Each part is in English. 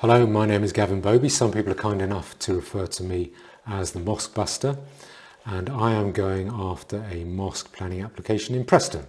Hello, my name is Gavin Bobey. Some people are kind enough to refer to me as the Mosque Buster, and I am going after a mosque planning application in Preston.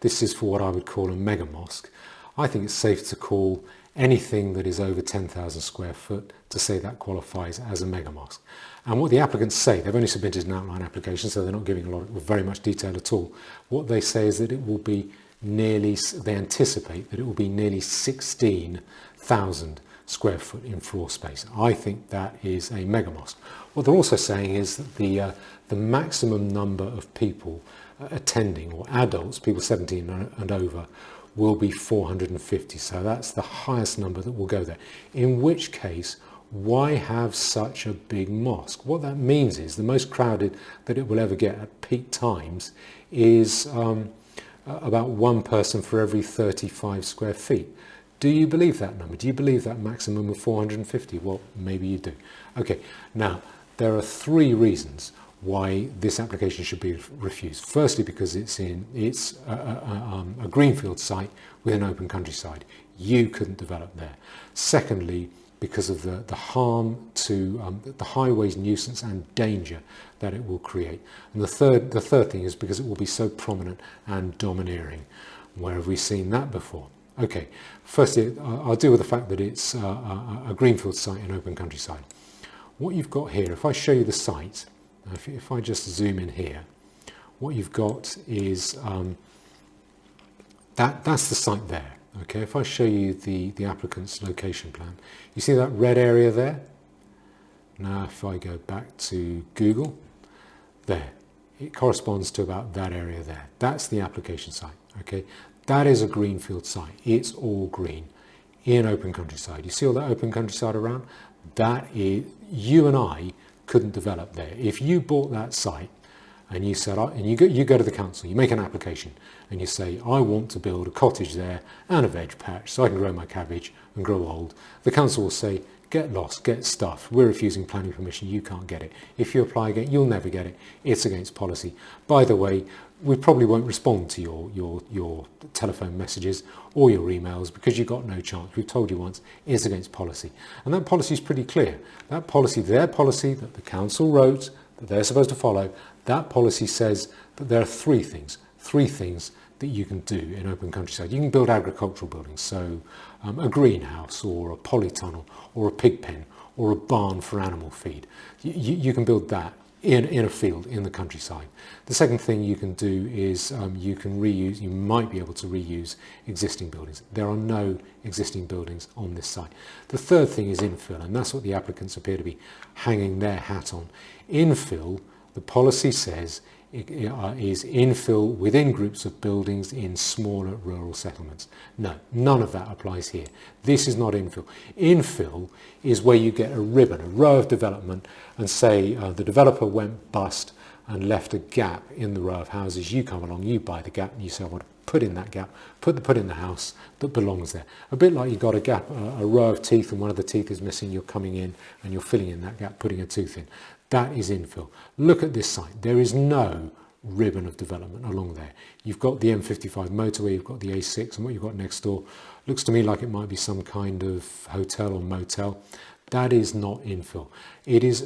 This is for what I would call a mega-mosque. I think it's safe to call anything that is over 10,000 square foot to say that qualifies as a mega-mosque. And what the applicants say, they've only submitted an outline application, so they're not giving very much detail at all. What they say is that it will be they anticipate that it will be nearly 16,000 square foot in floor space. I think that is a mega mosque. What they're also saying is that the maximum number of people attending, or adults, people 17 and over, will be 450. So that's the highest number that will go there. In which case, why have such a big mosque? What that means is the most crowded that it will ever get at peak times is about one person for every 35 square feet. Do you believe that number? Do you believe that maximum of 450? Well, maybe you do. Okay, now there are three reasons why this application should be refused. Firstly, because it's a greenfield site with an open countryside. You couldn't develop there. Secondly, because of the harm to the highways nuisance and danger that it will create. And the third thing is because it will be so prominent and domineering. Where have we seen that before? Okay, firstly, I'll deal with the fact that it's a greenfield site in open countryside. What you've got here, if I show you the site, if I just zoom in here, what you've got is that's the site there. Okay, if I show you the applicant's location plan, you see that red area there? Now if I go back to Google, there, it corresponds to about that area there. That's the application site, okay? That is a greenfield site. It's all green in open countryside. You see all that open countryside around? That is, you and I couldn't develop there. If you bought that site and you said, and you go to the council, you make an application and you say, I want to build a cottage there and a veg patch so I can grow my cabbage and grow old. The council will say, get lost, get stuffed. We're refusing planning permission. You can't get it. If you apply again, you'll never get it. It's against policy. By the way, we probably won't respond to your telephone messages or your emails because you've got no chance. We've told you once, it's against policy. And that policy is pretty clear. That policy, their policy that the council wrote, that they're supposed to follow, that policy says that there are three things that you can do in open countryside. You can build agricultural buildings, so a greenhouse or a polytunnel or a pig pen or a barn for animal feed. You can build that in a field in the countryside. The second thing you can do is you might be able to reuse existing buildings. There are no existing buildings on this site. The third thing is infill, and that's what the applicants appear to be hanging their hat on. Infill, the policy says, is infill within groups of buildings in smaller rural settlements. No, none of that applies here. This is not infill. Infill is where you get a ribbon, a row of development, and say the developer went bust and left a gap in the row of houses. You come along, you buy the gap, and you say, I want to put in that gap, put in the house that belongs there. A bit like you've got a gap, a row of teeth, and one of the teeth is missing, you're coming in and you're filling in that gap, putting a tooth in. That is infill. Look at this site. There is no ribbon of development along there. You've got the M55 motorway, you've got the A6, and what you've got next door looks to me like it might be some kind of hotel or motel. That is not infill.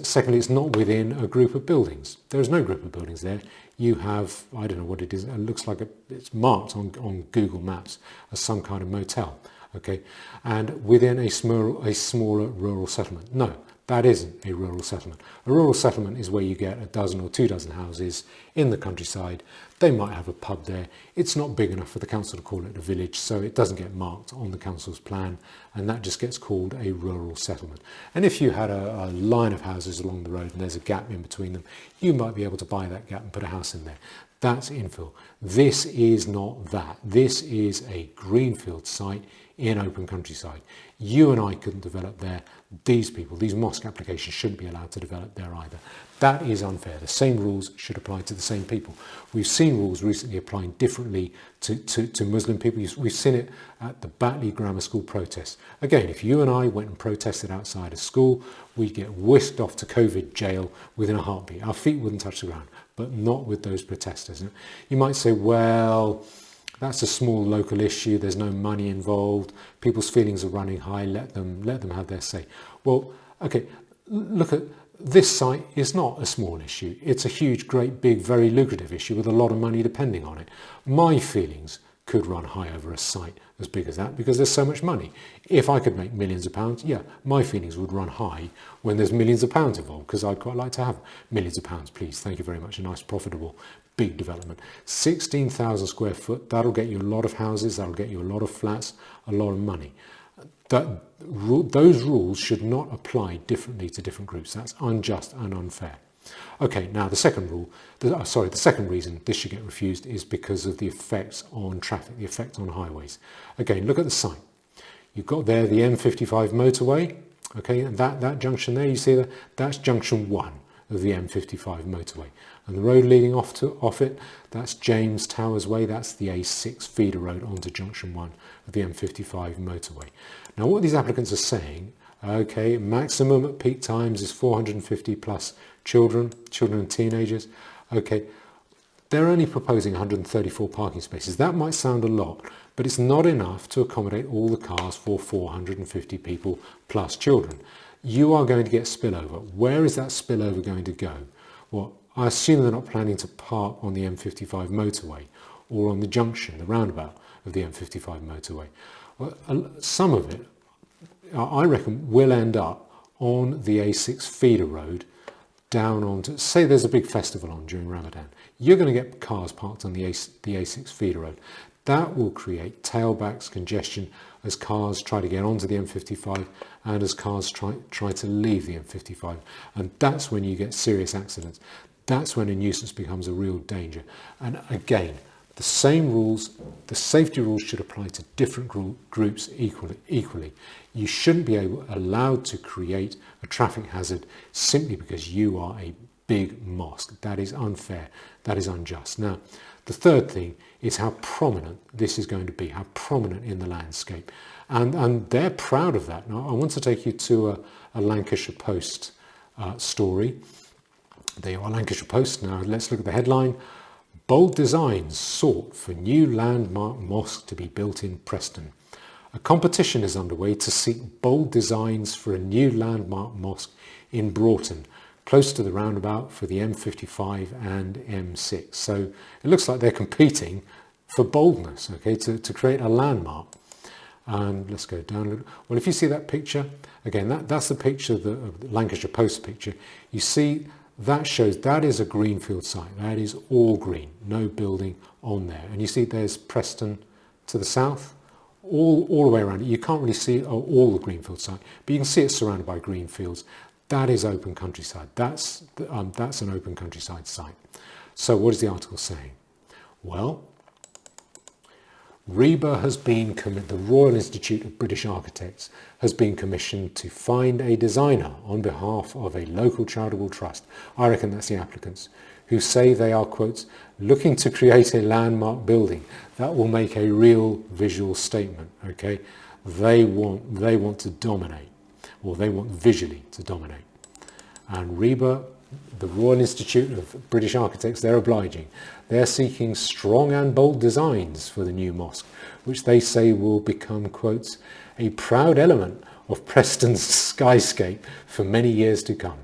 Secondly, it's not within a group of buildings. There is no group of buildings there. You have, I don't know what it is, it looks like it's marked on Google Maps as some kind of motel, okay? And within a smaller rural settlement. No, that isn't a rural settlement. A rural settlement is where you get a dozen or 2 dozen houses in the countryside. They might have a pub there. It's not big enough for the council to call it a village, so it doesn't get marked on the council's plan, and that just gets called a rural settlement. And if you had a line of houses along the road and there's a gap in between them, you might be able to buy that gap and put a house in there. That's infill. This is not that. This is a greenfield site in open countryside. You and I couldn't develop there. These people, these mosque applications shouldn't be allowed to develop there either. That is unfair. The same rules should apply to the same people. We've seen rules recently applying differently to Muslim people. We've seen it at the Batley Grammar School protests. Again, if you and I went and protested outside a school, we'd get whisked off to COVID jail within a heartbeat. Our feet wouldn't touch the ground, but not with those protesters. You might say, well, That's a small local issue. There's no money involved. People's feelings are running high. Let them have their say. Well, okay, look at this site is not a small issue. It's a huge, great, big, very lucrative issue with a lot of money depending on it. My feelings could run high over a site as big as that because there's so much money. If I could make millions of pounds, yeah, my feelings would run high when there's millions of pounds involved because I'd quite like to have millions of pounds, please. Thank you very much. A nice, profitable, big development. 16,000 square foot, that'll get you a lot of houses, that'll get you a lot of flats, a lot of money. Those rules should not apply differently to different groups. That's unjust and unfair. Okay, now the second reason this should get refused is because of the effects on traffic, the effect on highways. Again, look at the site. You've got there the M55 motorway, okay, and that junction there, you see that, that's junction 1 of the M55 motorway. And the road leading off it, that's James Towers Way, that's the A6 feeder road onto junction 1 of the M55 motorway. Now what these applicants are saying, okay, maximum at peak times is 450 plus children and teenagers. Okay, they're only proposing 134 parking spaces. That might sound a lot, but it's not enough to accommodate all the cars for 450 people plus children. You are going to get spillover. Where is that spillover going to go? Well, I assume they're not planning to park on the M55 motorway or on the junction, the roundabout of the M55 motorway. Well, some of it, I reckon, will end up on the A6 feeder road down onto, say there's a big festival on during Ramadan. You're going to get cars parked on the A6 feeder road. That will create tailbacks, congestion, as cars try to get onto the M55 and as cars try to leave the M55. And that's when you get serious accidents. That's when a nuisance becomes a real danger. And again, the same rules, the safety rules should apply to different groups equally. You shouldn't be allowed to create a traffic hazard simply because you are a big mosque. That is unfair. That is unjust. Now, the third thing is how prominent this is going to be, how prominent in the landscape. And they're proud of that. Now, I want to take you to a Lancashire Post story. There you are, Lancashire Post. Now, let's look at the headline. Bold designs sought for new landmark mosque to be built in Preston. A competition is underway to seek bold designs for a new landmark mosque in Broughton, close to the roundabout for the M55 and M6. So it looks like they're competing for boldness, okay, to create a landmark. And let's go down. Well, if you see that picture, again, that's the picture, the Lancashire Post picture. You see that shows that is a greenfield site. That is all green, no building on there. And you see there's Preston to the south, all the way around it. You can't really see all the greenfield site, but you can see it's surrounded by green fields. That is open countryside. That's an open countryside site. So what is the article saying? Well, RIBA has been the Royal Institute of British Architects has been commissioned to find a designer on behalf of a local charitable trust. I reckon that's the applicants, who say they are, quotes, looking to create a landmark building that will make a real visual statement. Okay, they want to dominate, or they want visually to dominate. And RIBA, the Royal Institute of British Architects, they're obliging. They're seeking strong and bold designs for the new mosque, which they say will become, quotes, a proud element of Preston's skyscape for many years to come.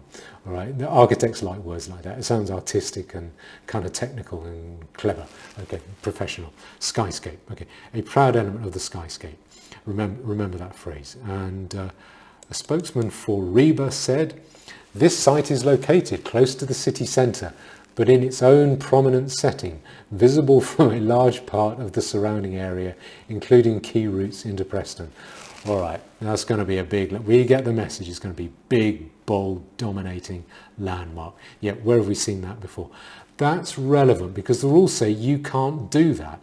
All right, the architects like words like that. It sounds artistic and kind of technical and clever. Okay, professional. Skyscape. Okay, a proud element of the skyscape. Remember that phrase. And a spokesman for RIBA said, this site is located close to the city centre, but in its own prominent setting, visible from a large part of the surrounding area, including key routes into Preston. All right, that's going to be a big, we get the message, it's going to be big, bold, dominating landmark. Yet, where have we seen that before? That's relevant because the rules say you can't do that.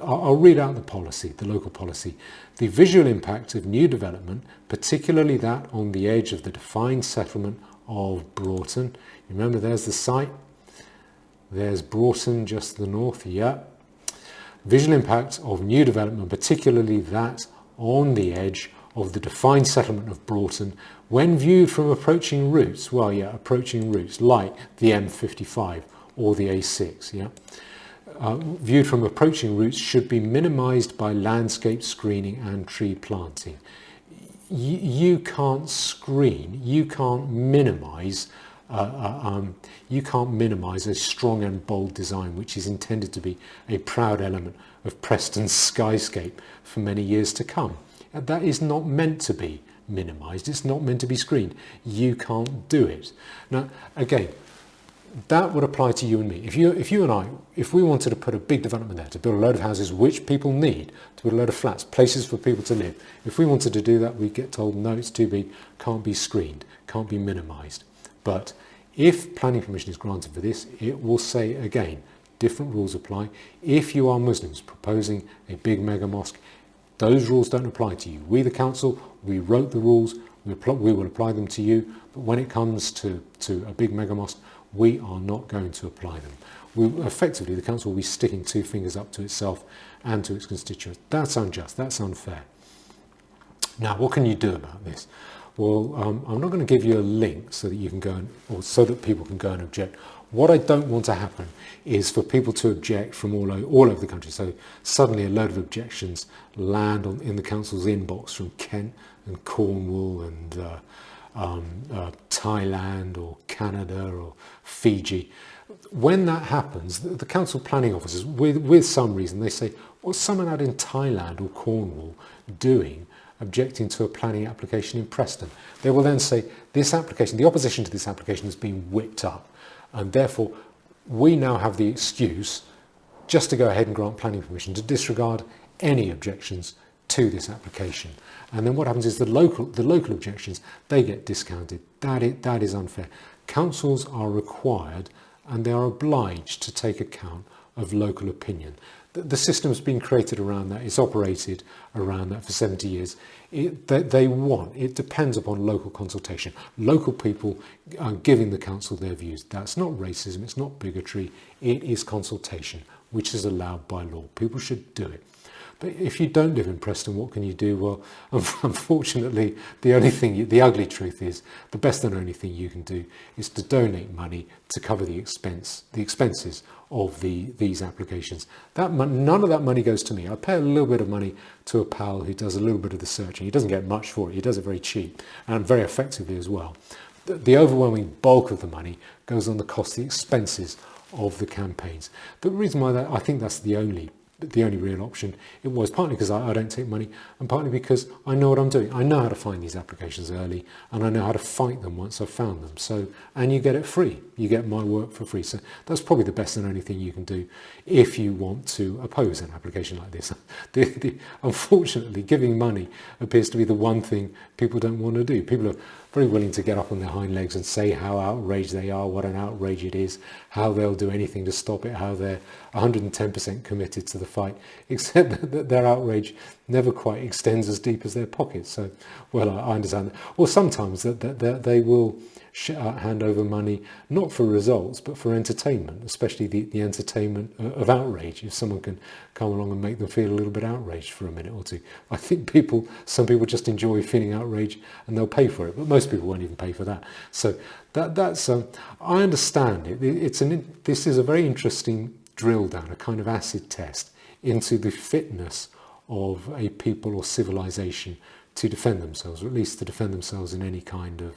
I'll read out the policy, the local policy. The visual impact of new development, particularly that on the edge of the defined settlement of Broughton. Remember, there's the site. There's Broughton just to the north. Yeah. Visual impact of new development, particularly that on the edge of the defined settlement of Broughton, when viewed from approaching routes. Well, yeah, approaching routes like the M55 or the A6. Yeah. viewed from approaching routes should be minimised by landscape screening and tree planting. You can't screen, you can't minimise a strong and bold design which is intended to be a proud element of Preston's skyscape for many years to come. That is not meant to be minimised, it's not meant to be screened. You can't do it. Now, again, that would apply to you and me. If you and I, if we wanted to put a big development there, to build a load of houses which people need, to build a load of flats, places for people to live, if we wanted to do that, we'd get told, no, it's too big, can't be screened, can't be minimised. But if planning permission is granted for this, it will say again, different rules apply. If you are Muslims proposing a big mega mosque, those rules don't apply to you. We, the council, we wrote the rules, we will apply them to you, but when it comes to a big mega mosque, we are not going to apply them. Effectively, the council will be sticking two fingers up to itself and to its constituents. That's unjust, that's unfair. Now, what can you do about this? Well, I'm not going to give you a link so that you can go or so that people can go and object. What I don't want to happen is for people to object from all over the country. So suddenly a load of objections land in the council's inbox from Kent and Cornwall and Thailand or Canada or Fiji. When that happens, the council planning officers, with some reason, they say, what's someone out in Thailand or Cornwall doing objecting to a planning application in Preston? They will then say, this application, the opposition to this application has been whipped up, and therefore we now have the excuse just to go ahead and grant planning permission, to disregard any objections to this application. And then what happens is the local objections, they get discounted. That is unfair. Councils are required and they are obliged to take account of local opinion. The system's been created around that. It's operated around that for 70 years. It depends upon local consultation. Local people are giving the council their views. That's not racism, it's not bigotry, it is consultation, which is allowed by law. People should do it. But if you don't live in Preston, what can you do? Well, unfortunately, the ugly truth is, the best and only thing you can do is to donate money to cover the expenses of these applications. None of that money goes to me. I pay a little bit of money to a pal who does a little bit of the searching. He doesn't get much for it. He does it very cheap and very effectively as well. The overwhelming bulk of the money goes on the cost, the expenses of the campaigns. The reason why I think that's the only real option, it was partly because I don't take money, and partly because I know what I'm doing. I know how to find these applications early, and I know how to fight them once I've found them. So, and you get it free. You get my work for free. So that's probably the best and only thing you can do if you want to oppose an application like this. Unfortunately, giving money appears to be the one thing people don't want to do. People are very willing to get up on their hind legs and say how outraged they are, what an outrage it is, how they'll do anything to stop it, how they're 110% committed to the fight, except that their outrage never quite extends as deep as their pockets. So, well, I understand that. Or sometimes that they will hand over money, not for results, but for entertainment, especially the entertainment of outrage. If someone can come along and make them feel a little bit outraged for a minute or two. I think some people just enjoy feeling outraged and they'll pay for it, but most people won't even pay for that. So that's I understand it. This is a very interesting drill down, a kind of acid test into the fitness of a people or civilization to defend themselves, or at least to defend themselves in any kind of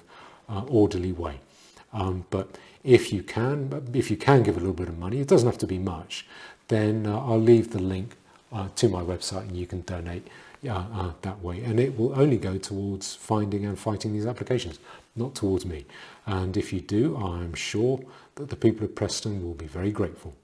orderly way. But if you can give a little bit of money, it doesn't have to be much, then I'll leave the link to my website and you can donate that way. And it will only go towards finding and fighting these applications, not towards me. And if you do, I'm sure that the people of Preston will be very grateful.